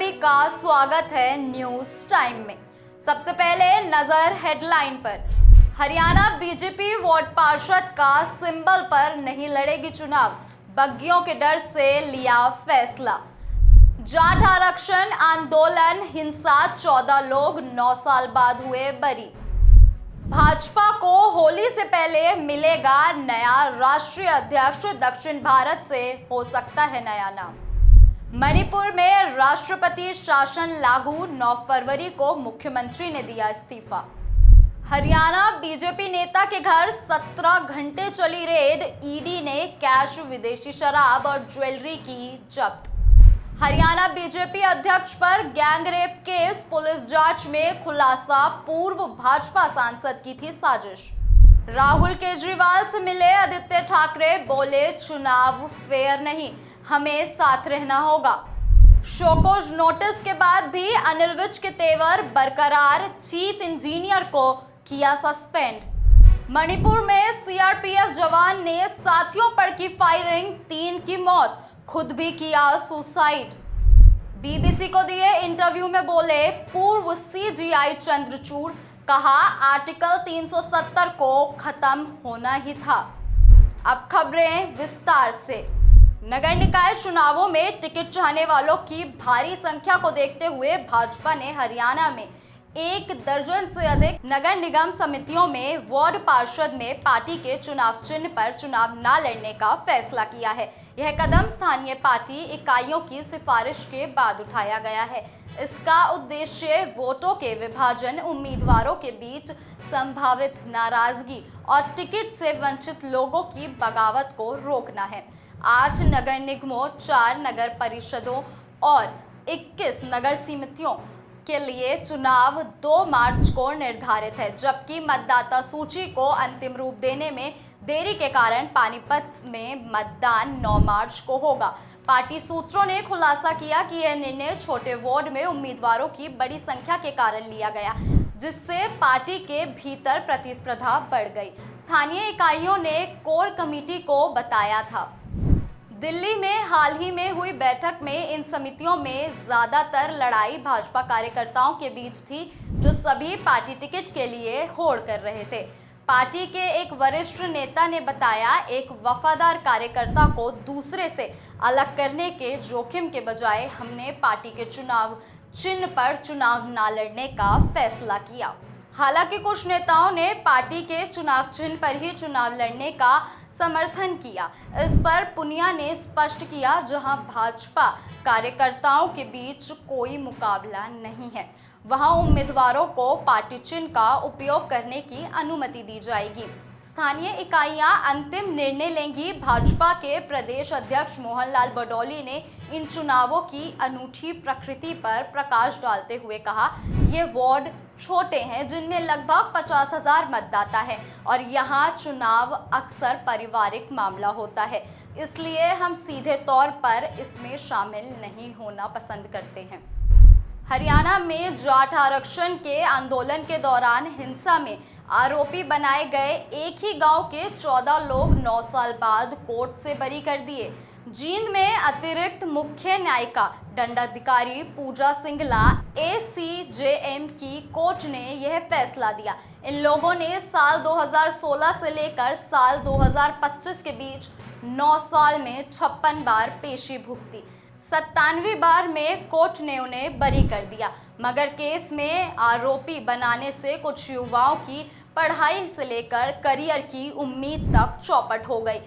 सभी का स्वागत है न्यूज टाइम में। सबसे पहले नजर हेडलाइन पर। हरियाणा बीजेपी वार्ड पार्षद का सिंबल पर नहीं लड़ेगी चुनाव, बग्गियों के डर से लिया फैसला। जाट आरक्षण आंदोलन हिंसा, 14 लोग 9 साल बाद हुए बरी। भाजपा को होली से पहले मिलेगा नया राष्ट्रीय अध्यक्ष, दक्षिण भारत से हो सकता है नया नाम। मणिपुर में राष्ट्रपति शासन लागू, 9 फरवरी को मुख्यमंत्री ने दिया इस्तीफा। हरियाणा बीजेपी नेता के घर 17 घंटे चली रेड, ईडी ने कैश, विदेशी शराब और ज्वेलरी की जब्त। हरियाणा बीजेपी अध्यक्ष पर गैंगरेप केस, पुलिस जांच में खुलासा, पूर्व भाजपा सांसद की थी साजिश। राहुल केजरीवाल से मिले आदित्य ठाकरे, बोले चुनाव फेयर नहीं, हमें साथ रहना होगा। शोकॉज नोटिस के बाद भी अनिल विज के तेवर बरकरार, चीफ इंजीनियर को किया सस्पेंड। मणिपुर में सीआरपीएफ जवान ने साथियों पर की फायरिंग, 3 की मौत, खुद भी किया सुसाइड। बीबीसी को दिए इंटरव्यू में बोले पूर्व सीजीआई चंद्रचूड़, कहा आर्टिकल 370 को खत्म होना ही था। अब खबरें विस्तार से। नगर निकाय चुनावों में टिकट चाहने वालों की भारी संख्या को देखते हुए भाजपा ने हरियाणा में 1 दर्जन से अधिक नगर निगम समितियों में वार्ड पार्षद में पार्टी के चुनाव चिन्ह पर चुनाव न लड़ने का फैसला किया है। यह कदम स्थानीय पार्टी इकाइयों की सिफारिश के बाद उठाया गया है। इसका उद्देश्य वोटों के विभाजन, उम्मीदवारों के बीच संभावित नाराजगी और टिकट से वंचित लोगों की बगावत को रोकना है। 8 नगर निगमों, 4 नगर परिषदों और 21 नगर समितियों के लिए चुनाव 2 मार्च को निर्धारित है, जबकि मतदाता सूची को अंतिम रूप देने में देरी के कारण पानीपत में मतदान 9 मार्च को होगा। पार्टी सूत्रों ने खुलासा किया कि यह निर्णय छोटे वार्ड में उम्मीदवारों की बड़ी संख्या के कारण लिया गया, जिससे पार्टी के भीतर प्रतिस्पर्धा बढ़ गई। स्थानीय इकाइयों ने कोर कमेटी को बताया था। दिल्ली में हाल ही में हुई बैठक में इन समितियों में ज्यादातर लड़ाई भाजपा कार्यकर्ताओं के बीच थी, जो सभी पार्टी टिकट के लिए होड़ कर रहे थे। पार्टी के एक वरिष्ठ नेता ने बताया, एक वफादार कार्यकर्ता को दूसरे से अलग करने के जोखिम के बजाय हमने पार्टी के चुनाव चिन्ह पर चुनाव न लड़ने का फैसला किया। हालांकि कुछ नेताओं ने पार्टी के चुनाव चिन्ह पर ही चुनाव लड़ने का समर्थन किया। इस पर पुनिया ने स्पष्ट किया, जहां भाजपा कार्यकर्ताओं के बीच कोई मुकाबला नहीं है, वहां उम्मीदवारों को पार्टी चिन्ह का उपयोग करने की अनुमति दी जाएगी। स्थानीय इकाइयां अंतिम निर्णय लेंगी। भाजपा के प्रदेश अध्यक्ष मोहन लाल बडौली ने इन चुनावों की अनूठी प्रकृति पर प्रकाश डालते हुए कहा, ये वार्ड छोटे हैं जिनमें लगभग 50,000 मतदाता है और यहाँ चुनाव अक्सर पारिवारिक मामला होता है, इसलिए हम सीधे तौर पर इसमें शामिल नहीं होना पसंद करते हैं। हरियाणा में जाट आरक्षण के आंदोलन के दौरान हिंसा में आरोपी बनाए गए एक ही गांव के 14 लोग 9 साल बाद कोर्ट से बरी कर दिए। जींद में अतिरिक्त मुख्य न्यायिका दंडाधिकारी पूजा सिंगला ACJM की कोर्ट ने यह फैसला दिया। इन लोगों ने साल 2016 से लेकर साल 2025 के बीच 9 साल में 56 बार पेशी भुगती। 97वीं बार में कोर्ट ने उन्हें बरी कर दिया, मगर केस में आरोपी बनाने से कुछ युवाओं की पढ़ाई से लेकर करियर की उम्मीद तक चौपट हो गई।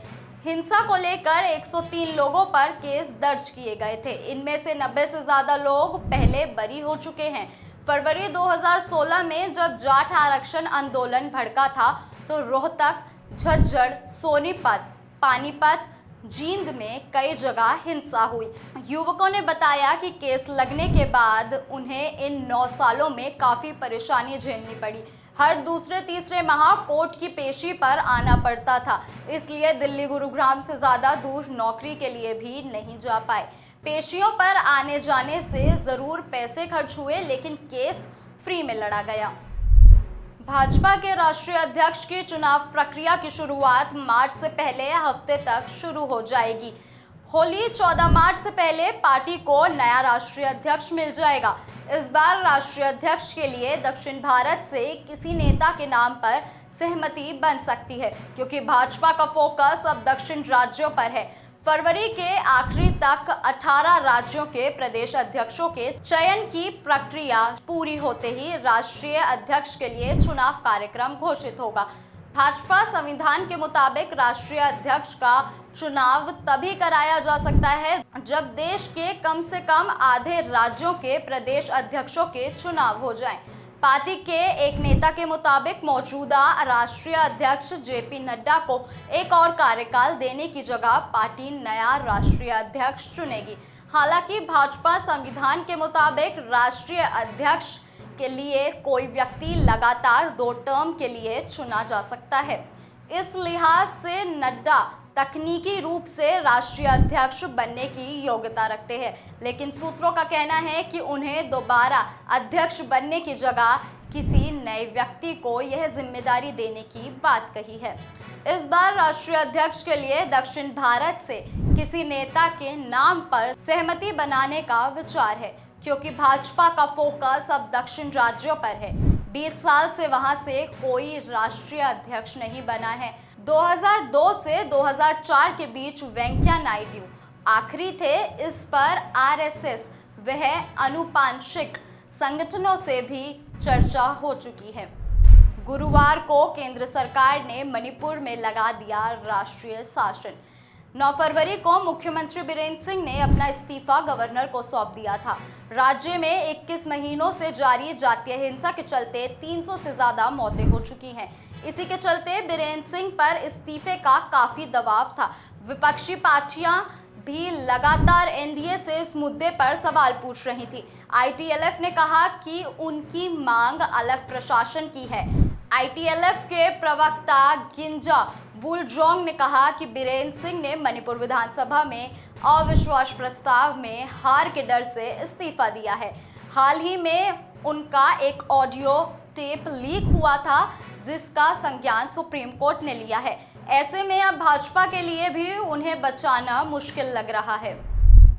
हिंसा को लेकर 103 लोगों पर केस दर्ज किए गए थे। इनमें से 90 से ज्यादा लोग पहले बरी हो चुके हैं। फरवरी 2016 में जब जाट आरक्षण आंदोलन भड़का था, तो रोहतक, झज्जर, सोनीपत, पानीपत, जींद में कई जगह हिंसा हुई। युवकों ने बताया कि केस लगने के बाद उन्हें इन 9 सालों में काफी परेशानी झेलनी पड़ी। हर दूसरे तीसरे माह कोर्ट की पेशी पर आना पड़ता था, इसलिए दिल्ली गुरुग्राम से ज्यादा दूर नौकरी के लिए भी नहीं जा पाए। पेशियों पर आने जाने से जरूर पैसे खर्च हुए, लेकिन केस फ्री में लड़ा गया। भाजपा के राष्ट्रीय अध्यक्ष की चुनाव प्रक्रिया की शुरुआत मार्च से पहले हफ्ते तक शुरू हो जाएगी। होली 14 मार्च से पहले पार्टी को नया राष्ट्रीय अध्यक्ष मिल जाएगा। इस बार राष्ट्रीय अध्यक्ष के लिए दक्षिण भारत से किसी नेता के नाम पर सहमति बन सकती है, क्योंकि भाजपा का फोकस अब दक्षिण राज्यों पर है। फरवरी के आखिरी तक 18 राज्यों के प्रदेश अध्यक्षों के चयन की प्रक्रिया पूरी होते ही राष्ट्रीय अध्यक्ष के लिए चुनाव कार्यक्रम घोषित होगा। भाजपा संविधान के मुताबिक राष्ट्रीय अध्यक्ष का चुनाव तभी कराया जा सकता है जब देश के कम से कम आधे राज्यों के प्रदेश अध्यक्षों के चुनाव हो जाएं। पार्टी के एक नेता के मुताबिक मौजूदा राष्ट्रीय अध्यक्ष जेपी नड्डा को एक और कार्यकाल देने की जगह पार्टी नया राष्ट्रीय अध्यक्ष चुनेगी। हालांकि भाजपा संविधान के मुताबिक राष्ट्रीय अध्यक्ष के लिए कोई व्यक्ति लगातार 2 टर्म के लिए चुना जा सकता है। इस लिहाज से नड्डा तकनीकी रूप से राष्ट्रीय अध्यक्ष बनने की योग्यता रखते हैं, लेकिन सूत्रों का कहना है कि उन्हें दोबारा अध्यक्ष बनने की जगह किसी नए व्यक्ति को यह जिम्मेदारी देने की बात कही है। इस बार राष्ट्रीय अध्यक्ष के लिए दक्षिण भारत से किसी नेता के नाम पर सहमति बनाने का विचार है, क्योंकि भाजपा का फोकस अब दक्षिण राज्यों पर है। 20 साल से वहां से कोई राष्ट्रीय अध्यक्ष नहीं बना है। 2002 से 2004 के बीच वेंकैया नायडू आखिरी थे। इस पर आरएसएस वह अनुपांशिक संगठनों से भी चर्चा हो चुकी है। गुरुवार को केंद्र सरकार ने मणिपुर में लगा दिया राष्ट्रीय शासन। 9 फरवरी को मुख्यमंत्री बीरेंद्र सिंह ने अपना इस्तीफा गवर्नर को सौंप दिया था। राज्य में 21 महीनों से जारी जातीय हिंसा के चलते 300 से ज्यादा मौतें हो चुकी हैं। इसी के चलते बीरेंद्र सिंह पर इस्तीफे का काफी दबाव था। विपक्षी पार्टियां भी लगातार एनडीए से इस मुद्दे पर सवाल पूछ रही थी। आईटीएलएफ ने कहा कि उनकी मांग अलग प्रशासन की है। आईटीएलएफ के प्रवक्ता गिंजा वुलजोंग ने कहा कि बीरेंद्र सिंह ने मणिपुर विधानसभा में अविश्वास प्रस्ताव में हार के डर से इस्तीफा दिया है। हाल ही में उनका एक ऑडियो टेप लीक हुआ था, जिसका संज्ञान सुप्रीम कोर्ट ने लिया है। ऐसे में अब भाजपा के लिए भी उन्हें बचाना मुश्किल लग रहा है।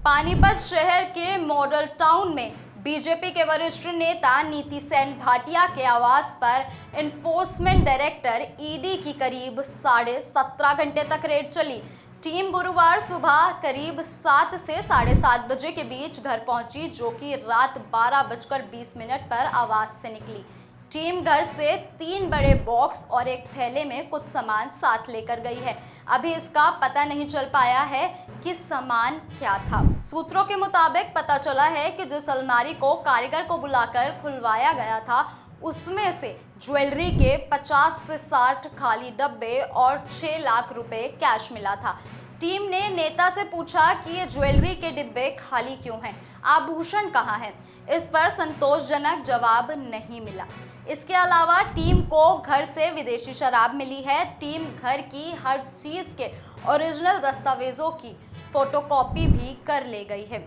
पानीपत शहर के मॉडल टाउन में बीजेपी के वरिष्ठ नेता नीति सेन भाटिया के आवास पर एनफोर्समेंट डायरेक्टर ईडी की करीब 17.5 घंटे तक रेड चली। टीम गुरुवार सुबह करीब 7 से 7:30 बजे के बीच घर पहुंची, जो कि रात 12:20 पर आवास से निकली। टीम घर से 3 बड़े बॉक्स और एक थैले में कुछ सामान साथ लेकर गई है। अभी इसका पता नहीं चल पाया है कि सामान क्या था। सूत्रों के मुताबिक पता चला है कि जिस अलमारी को कारीगर को बुलाकर खुलवाया गया था, उसमें से ज्वेलरी के 50 से 60 खाली डब्बे और 6 लाख रुपए कैश मिला था। टीम ने नेता से पूछा कि ये ज्वेलरी के डिब्बे खाली क्यों हैं, आभूषण कहाँ हैं। इस पर संतोषजनक जवाब नहीं मिला। इसके अलावा टीम को घर से विदेशी शराब मिली है। टीम घर की हर चीज के ओरिजिनल दस्तावेजों की फोटोकॉपी भी कर ले गई है।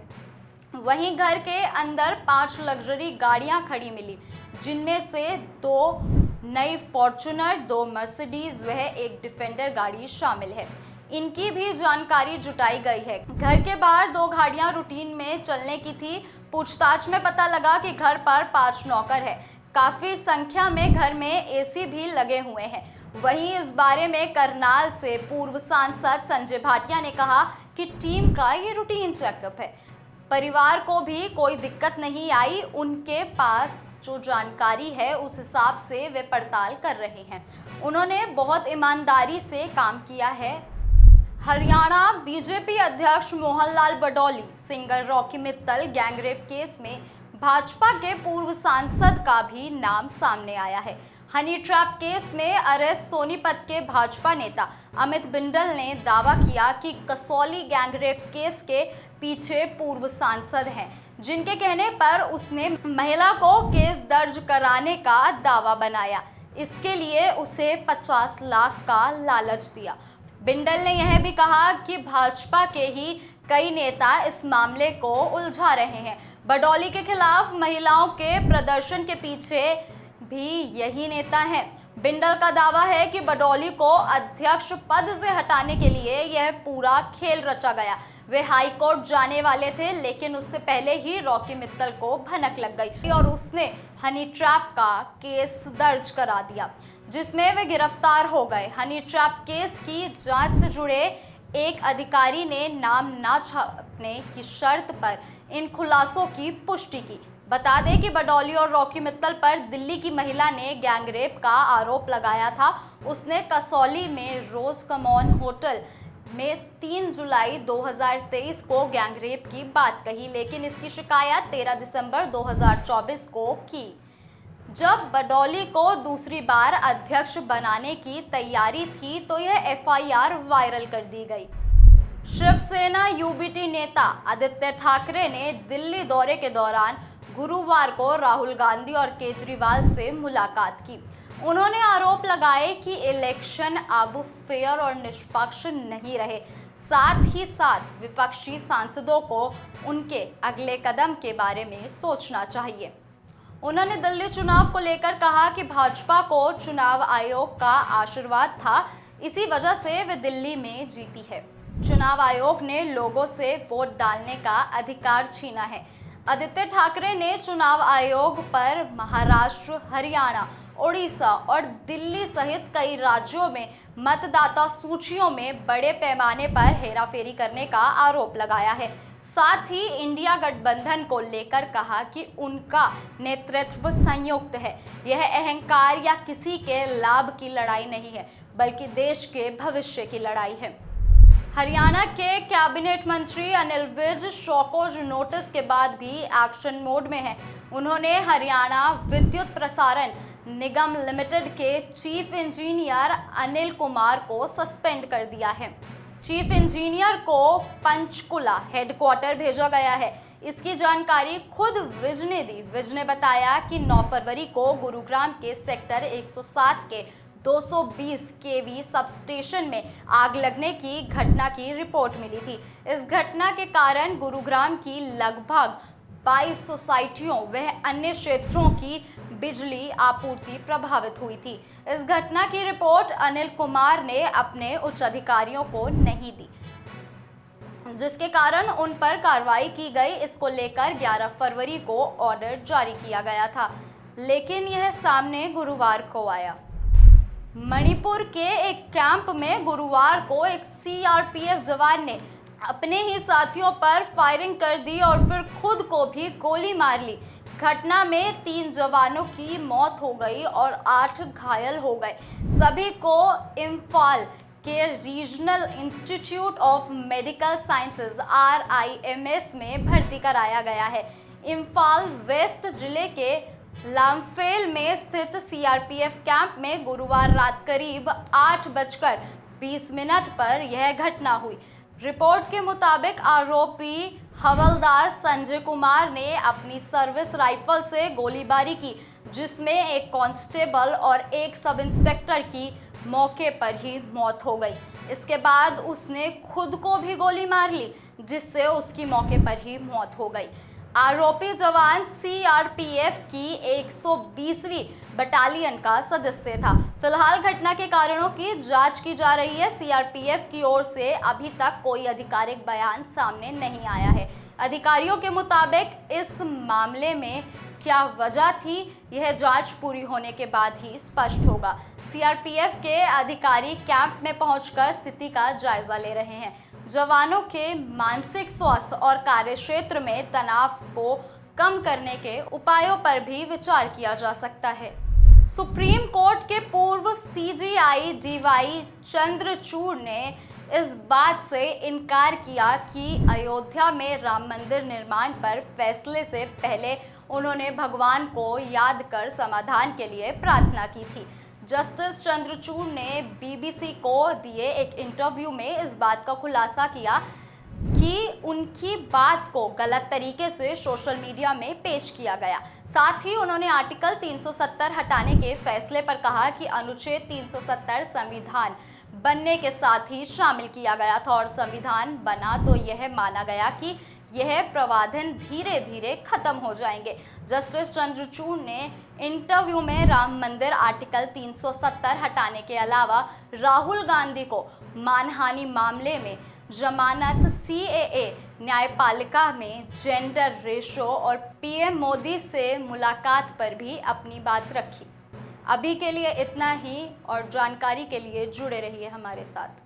वहीं घर के अंदर 5 लग्जरी गाड़ियां खड़ी मिली, जिनमें से 2 नई फॉर्च्यूनर, 2 मर्सिडीज वह एक डिफेंडर गाड़ी शामिल है। इनकी भी जानकारी जुटाई गई है। घर के बाहर 2 गाड़ियां रूटीन में चलने की थी। पूछताछ में पता लगा कि घर पर 5 नौकर है। काफी संख्या में घर में एसी भी लगे हुए हैं। वहीं इस बारे में करनाल से पूर्व सांसद संजय भाटिया ने कहा कि टीम का ये रूटीन चेकअप है। परिवार को भी कोई दिक्कत नहीं आई। उनके पास जो जानकारी है उस हिसाब से वे पड़ताल कर रहे हैं। उन्होंने बहुत ईमानदारी से काम किया है। हरियाणा बीजेपी अध्यक्ष Mohanlal Badoli singer Rocky Mittal gangrape case में भाजपा के पूर्व सांसद का भी नाम सामने आया है। हनी ट्रैप केस में अरेस्ट सोनीपत के भाजपा नेता अमित बिंडल ने दावा किया कि कसौली गैंगरेप केस के पीछे पूर्व सांसद हैं, जिनके कहने पर उसने महिला को केस दर्ज कराने का दावा बनाया। इसके लिए उसे 50 लाख का लालच दिया। बिंडल ने यह भी कहा कि भाजपा के ही कई नेता इस मामले को उलझा रहे हैं। बडौली के खिलाफ महिलाओं के प्रदर्शन के पीछे भी यही नेता हैं। बिंडल का दावा है कि बडौली को अध्यक्ष पद से हटाने के लिए यह पूरा खेल रचा गया। वे हाई कोर्ट जाने वाले थे, लेकिन उससे पहले ही रॉकी मित्तल को भनक लग गई और उसने हनी ट्रैप का केस दर्ज करा दिया, जिसमें वे गिरफ्तार हो गए। हनी ट्रैप केस की जांच से जुड़े एक अधिकारी ने नाम ना छापने की शर्त पर इन खुलासों की पुष्टि की। बता दें कि बडौली और रॉकी मित्तल पर दिल्ली की महिला ने गैंगरेप का आरोप लगाया था। उसने कसौली में रोज कमॉन होटल में 3 जुलाई 2023 को गैंगरेप की बात कही, लेकिन इसकी शिकायत 13 दिसंबर 2024 को की, जब बडौली को दूसरी बार अध्यक्ष बनाने की तैयारी थी। तो यह एफआईआर वायरल कर दी गई। शिवसेना यूबीटी नेता आदित्य ठाकरे ने दिल्ली दौरे के दौरान गुरुवार को राहुल गांधी और केजरीवाल से मुलाकात की। उन्होंने आरोप लगाए कि इलेक्शन अब फेयर और निष्पक्ष नहीं रहे। साथ ही साथ विपक्षी सांसदों को उनके अगले कदम के बारे में सोचना चाहिए। उन्होंने दिल्ली चुनाव को लेकर कहा कि भाजपा को चुनाव आयोग का आशीर्वाद था, इसी वजह से वे दिल्ली में जीती है। चुनाव आयोग ने लोगों से वोट डालने का अधिकार छीना है। आदित्य ठाकरे ने चुनाव आयोग पर महाराष्ट्र, हरियाणा, ओडिशा और दिल्ली सहित कई राज्यों में मतदाता सूचियों में बड़े पैमाने पर हेराफेरी करने का आरोप लगाया है। साथ ही इंडिया गठबंधन को लेकर कहा कि उनका नेतृत्व संयुक्त है। यह अहंकार या किसी के लाभ की लड़ाई नहीं है, बल्कि देश के भविष्य की लड़ाई है। हरियाणा के कैबिनेट मंत्री अनिल विज शोकॉज नोटिस के बाद भी एक्शन मोड में हैं। उन्होंने हरियाणा विद्युत प्रसारण निगम लिमिटेड के चीफ इंजीनियर अनिल कुमार को सस्पेंड कर दिया है। चीफ इंजीनियर को पंचकुला हेडक्वार्टर भेजा गया है। इसकी जानकारी खुद विज ने दी। विज ने बताया कि 9 फरवरी को गुरुग्राम के सेक्टर 107 के 220 केवी सबस्टेशन में आग लगने की घटना की रिपोर्ट मिली थी। इस घटना के कारण गुरुग्राम की लगभग 22 सोसाइटियों व अन्य क्षेत्रों की बिजली आपूर्ति प्रभावित हुई थी। इस घटना की रिपोर्ट अनिल कुमार ने अपने उच्च अधिकारियों को नहीं दी, जिसके कारण उन पर कार्रवाई की गई। इसको लेकर 11 फरवरी को ऑर्डर जारी किया गया था, लेकिन यह सामने गुरुवार को आया। मणिपुर के एक कैंप में गुरुवार को एक सीआरपीएफ जवान ने अपने ही साथियों पर फायरिंग कर दी और फिर खुद को भी गोली मार ली। घटना में 3 जवानों की मौत हो गई और 8 घायल हो गए। सभी को इम्फाल के regional institute of medical sciences RIMS में भर्ती कराया गया है। इम्फाल वेस्ट जिले के लामफेल में स्थित सीआरपीएफ कैंप में गुरुवार रात करीब 8:20 पर यह घटना हुई। रिपोर्ट के मुताबिक आरोपी हवलदार संजय कुमार ने अपनी सर्विस राइफल से गोलीबारी की, जिसमें एक कांस्टेबल और एक सब इंस्पेक्टर की मौके पर ही मौत हो गई। इसके बाद उसने खुद को भी गोली मार ली, जिससे उसकी मौके पर ही मौत हो गई। आरोपी जवान सीआरपीएफ की 120वीं बटालियन का सदस्य था। फिलहाल घटना के कारणों की जांच की जा रही है। सीआरपीएफ की ओर से अभी तक कोई आधिकारिक बयान सामने नहीं आया है। अधिकारियों के मुताबिक इस मामले में क्या वजह थी, यह जांच पूरी होने के बाद ही स्पष्ट होगा। सीआरपीएफ के अधिकारी कैंप में पहुंचकर स्थिति का जायजा ले रहे हैं। जवानों के मानसिक स्वास्थ्य और कार्यक्षेत्र में तनाव को कम करने के उपायों पर भी विचार किया जा सकता है। सुप्रीम कोर्ट के पूर्व CJI DY चंद्रचूड़ ने इस बात से इनकार किया कि अयोध्या में राम मंदिर निर्माण पर फैसले से पहले उन्होंने भगवान को याद कर समाधान के लिए प्रार्थना की थी। जस्टिस चंद्रचूड़ ने BBC को दिए एक इंटरव्यू में इस बात का खुलासा किया कि उनकी बात को गलत तरीके से सोशल मीडिया में पेश किया गया। साथ ही उन्होंने आर्टिकल 370 हटाने के फैसले पर कहा कि अनुच्छेद 370 संविधान बनने के साथ ही शामिल किया गया था और संविधान बना तो यह माना गया कि यह प्रावधान धीरे धीरे खत्म हो जाएंगे। जस्टिस चंद्रचूड़ ने इंटरव्यू में राम मंदिर आर्टिकल 370 हटाने के अलावा राहुल गांधी को मानहानि मामले में जमानत, CAA, न्यायपालिका में जेंडर रेशो और PM मोदी से मुलाकात पर भी अपनी बात रखी। अभी के लिए इतना ही और जानकारी के लिए जुड़े रहिए हमारे साथ।